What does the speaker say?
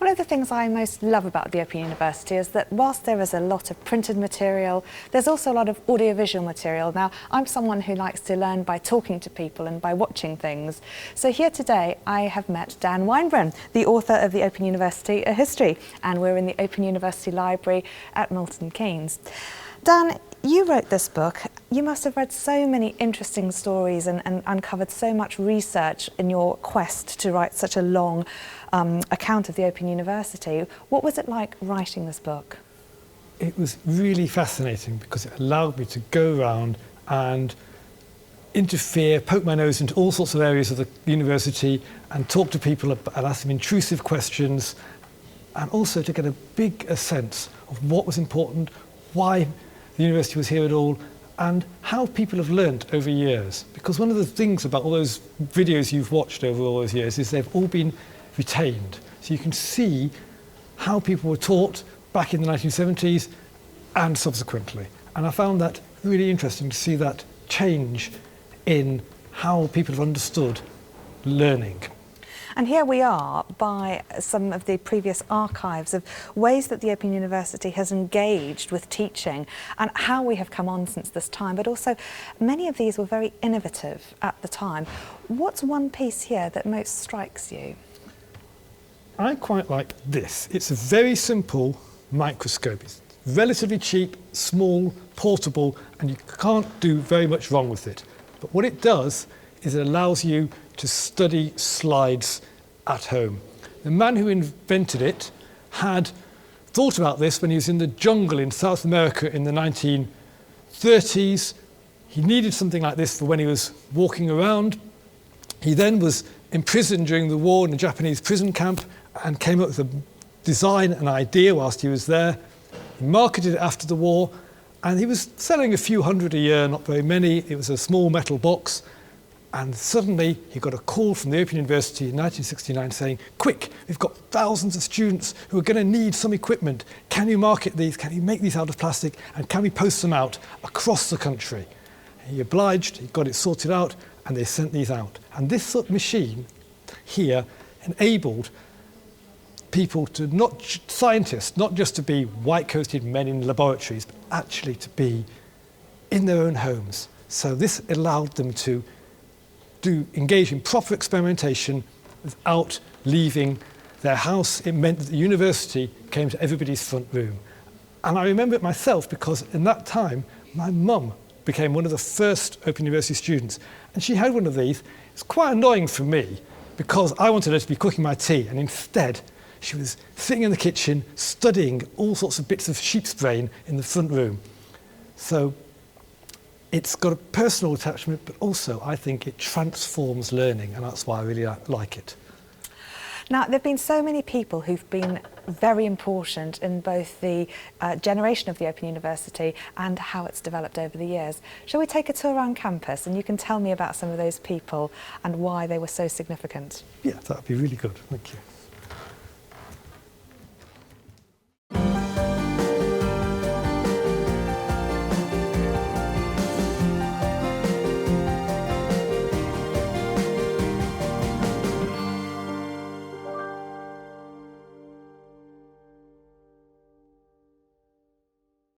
One of the things I most love about the Open University is that whilst there is a lot of printed material, there's also a lot of audiovisual material. Now, I'm someone who likes to learn by talking to people and by watching things. So here today I have met Dan Weinbren, the author of the Open University, A History, and we're in the Open University Library at Milton Keynes. Dan, you wrote this book. You must have read so many interesting stories and uncovered so much research in your quest to write such a long account of the Open University. What was it like writing this book? It was really fascinating because it allowed me to go around and interfere, poke my nose into all sorts of areas of the university and talk to people and ask them intrusive questions, and also to get a big sense of what was important, why the university was here at all, and how people have learnt over years. Because one of the things about all those videos you've watched over all those years is they've all been retained. So you can see how people were taught back in the 1970s and subsequently. And I found that really interesting to see that change in how people have understood learning. And here we are by some of the previous archives of ways that the Open University has engaged with teaching and how we have come on since this time, but also many of these were very innovative at the time. What's one piece here that most strikes you? I quite like this. It's a very simple microscope. It's relatively cheap, small, portable, and you can't do very much wrong with it. But what it does is it allows you to study slides at home. The man who invented it had thought about this when he was in the jungle in South America in the 1930s. He needed something like this for when he was walking around. He then was imprisoned during the war in a Japanese prison camp and came up with a design and idea whilst he was there. He marketed it after the war, and he was selling a few hundred a year, not very many. It was a small metal box. And suddenly he got a call from the Open University in 1969 saying, "Quick, we've got thousands of students who are going to need some equipment. Can you market these? Can you make these out of plastic? And can we post them out across the country?" He obliged, he got it sorted out, and they sent these out. And this sort of machine here enabled people to scientists, not just to be white-coated men in laboratories, but actually to be in their own homes. So this allowed them to engage in proper experimentation without leaving their house. It meant that the university came to everybody's front room. And I remember it myself because in that time, my mum became one of the first Open University students. And she had one of these. It's quite annoying for me because I wanted her to be cooking my tea, and instead she was sitting in the kitchen studying all sorts of bits of sheep's brain in the front room. So it's got a personal attachment, but also I think it transforms learning, and that's why I really like it. Now, there have been so many people who've been very important in both the generation of the Open University and how it's developed over the years. Shall we take a tour around campus and you can tell me about some of those people and why they were so significant? Yeah, that would be really good. Thank you.